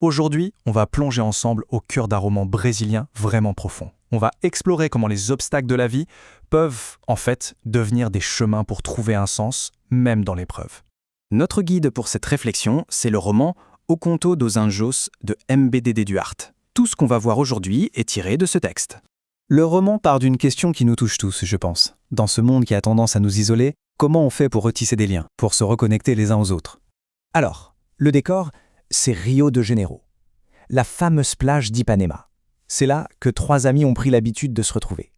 Aujourd'hui, on va plonger ensemble au cœur d'un roman brésilien vraiment profond. On va explorer comment les obstacles de la vie peuvent, en fait, devenir des chemins pour trouver un sens, même dans l'épreuve. Notre guide pour cette réflexion, c'est le roman O Conto dos Anjos de MBDD Duarte. Tout ce qu'on va voir aujourd'hui est tiré de ce texte. Le roman part d'une question qui nous touche tous, je pense. Dans ce monde qui a tendance à nous isoler, comment on fait pour retisser des liens, pour se reconnecter les uns aux autres? Alors, le décor, c'est Rio de Janeiro, la fameuse plage d'Ipanema. C'est là que trois amis ont pris l'habitude de se retrouver.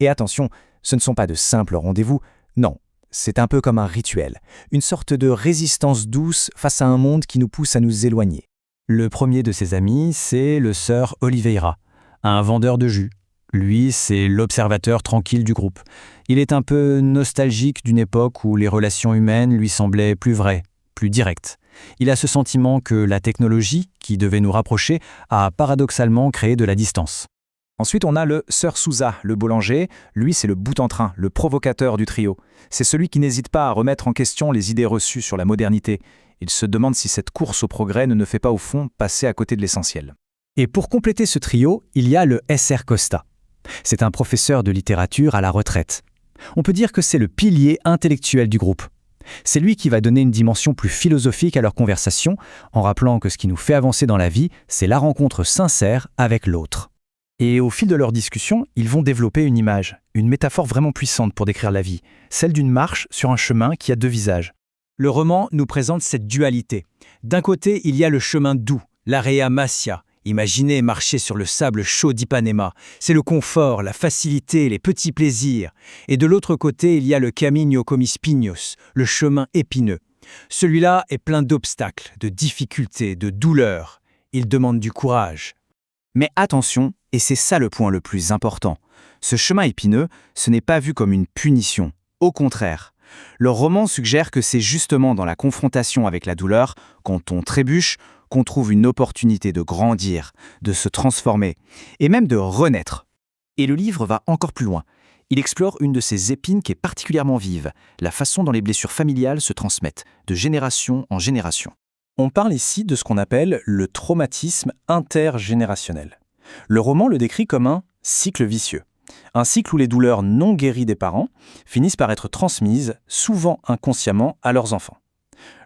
Et attention, ce ne sont pas de simples rendez-vous, non, c'est un peu comme un rituel, une sorte de résistance douce face à un monde qui nous pousse à nous éloigner. Le premier de ses amis, c'est le Sir Oliveira, un vendeur de jus. Lui, c'est l'observateur tranquille du groupe. Il est un peu nostalgique d'une époque où les relations humaines lui semblaient plus vraies, plus directes. Il a ce sentiment que la technologie, qui devait nous rapprocher, a paradoxalement créé de la distance. Ensuite, on a le Sir Souza, le boulanger. Lui, c'est le boute-en-train, le provocateur du trio. C'est celui qui n'hésite pas à remettre en question les idées reçues sur la modernité. Il se demande si cette course au progrès ne fait pas au fond passer à côté de l'essentiel. Et pour compléter ce trio, il y a le SR Costa. C'est un professeur de littérature à la retraite. On peut dire que c'est le pilier intellectuel du groupe. C'est lui qui va donner une dimension plus philosophique à leur conversation, en rappelant que ce qui nous fait avancer dans la vie, c'est la rencontre sincère avec l'autre. Et au fil de leur discussion, ils vont développer une image, une métaphore vraiment puissante pour décrire la vie, celle d'une marche sur un chemin qui a deux visages. Le roman nous présente cette dualité. D'un côté, il y a le chemin doux, l'area macia. Imaginez marcher sur le sable chaud d'Ipanema. C'est le confort, la facilité, les petits plaisirs. Et de l'autre côté, il y a le Caminho com espinhos, le chemin épineux. Celui-là est plein d'obstacles, de difficultés, de douleurs. Il demande du courage. Mais attention, et c'est ça le point le plus important, ce chemin épineux, ce n'est pas vu comme une punition. Au contraire, le roman suggère que c'est justement dans la confrontation avec la douleur, quand on trébuche, qu'on trouve une opportunité de grandir, de se transformer, et même de renaître. Et le livre va encore plus loin. Il explore une de ces épines qui est particulièrement vive, la façon dont les blessures familiales se transmettent, de génération en génération. On parle ici de ce qu'on appelle le traumatisme intergénérationnel. Le roman le décrit comme un cycle vicieux. Un cycle où les douleurs non guéries des parents finissent par être transmises, souvent inconsciemment, à leurs enfants.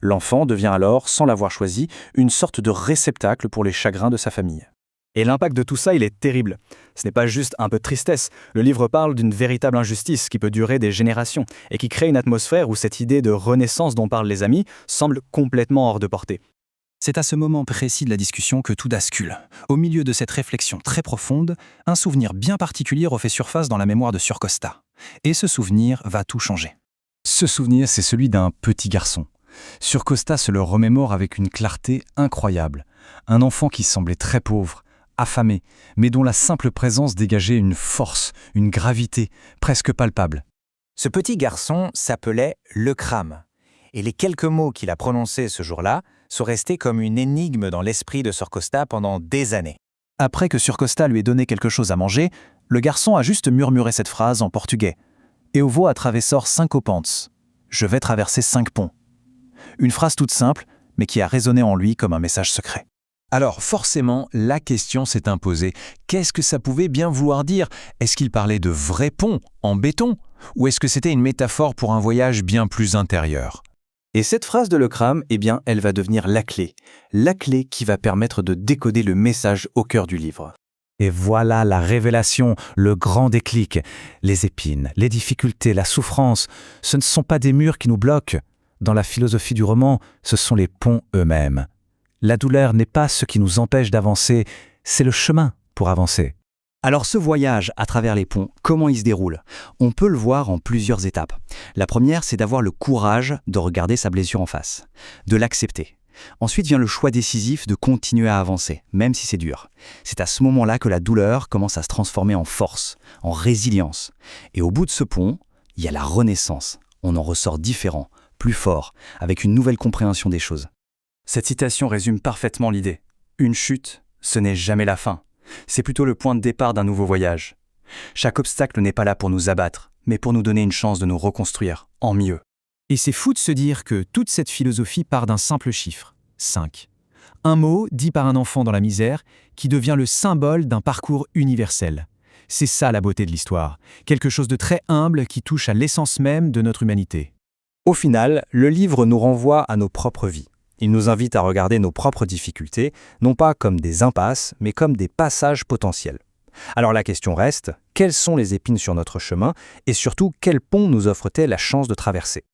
L'enfant devient alors, sans l'avoir choisi, une sorte de réceptacle pour les chagrins de sa famille. Et l'impact de tout ça, il est terrible. Ce n'est pas juste un peu de tristesse. Le livre parle d'une véritable injustice qui peut durer des générations et qui crée une atmosphère où cette idée de renaissance dont parlent les amis semble complètement hors de portée. C'est à ce moment précis de la discussion que tout bascule. Au milieu de cette réflexion très profonde, un souvenir bien particulier refait surface dans la mémoire de Sir Costa. Et ce souvenir va tout changer. Ce souvenir, c'est celui d'un petit garçon. Sir Costa se le remémore avec une clarté incroyable. Un enfant qui semblait très pauvre, affamé, mais dont la simple présence dégageait une force, une gravité presque palpable. Ce petit garçon s'appelait Le Cram, et les quelques mots qu'il a prononcés ce jour-là sont restés comme une énigme dans l'esprit de Sir Costa pendant des années. Après que Sir Costa lui ait donné quelque chose à manger, le garçon a juste murmuré cette phrase en portugais. « Eu vou atravessar 5 pontes » »« Je vais traverser 5 ponts ». Une phrase toute simple, mais qui a résonné en lui comme un message secret. Alors forcément, la question s'est imposée. Qu'est-ce que ça pouvait bien vouloir dire? Est-ce qu'il parlait de vrais ponts, en béton? Ou est-ce que c'était une métaphore pour un voyage bien plus intérieur? Et cette phrase de Le Cram, eh bien, elle va devenir la clé qui va permettre de décoder le message au cœur du livre. Et voilà la révélation, le grand déclic. Les épines, les difficultés, la souffrance, ce ne sont pas des murs qui nous bloquent. Dans la philosophie du roman, ce sont les ponts eux-mêmes. La douleur n'est pas ce qui nous empêche d'avancer, c'est le chemin pour avancer. Alors ce voyage à travers les ponts, comment il se déroule? On peut le voir en plusieurs étapes. La première, c'est d'avoir le courage de regarder sa blessure en face, de l'accepter. Ensuite vient le choix décisif de continuer à avancer, même si c'est dur. C'est à ce moment-là que la douleur commence à se transformer en force, en résilience. Et au bout de ce pont, il y a la renaissance. On en ressort différent, plus fort, avec une nouvelle compréhension des choses. Cette citation résume parfaitement l'idée. Une chute, ce n'est jamais la fin. C'est plutôt le point de départ d'un nouveau voyage. Chaque obstacle n'est pas là pour nous abattre, mais pour nous donner une chance de nous reconstruire en mieux. Et c'est fou de se dire que toute cette philosophie part d'un simple chiffre, 5. Un mot dit par un enfant dans la misère qui devient le symbole d'un parcours universel. C'est ça la beauté de l'histoire, quelque chose de très humble qui touche à l'essence même de notre humanité. Au final, le livre nous renvoie à nos propres vies. Il nous invite à regarder nos propres difficultés, non pas comme des impasses, mais comme des passages potentiels. Alors la question reste, quelles sont les épines sur notre chemin et surtout quel pont nous offre-t-elle la chance de traverser ?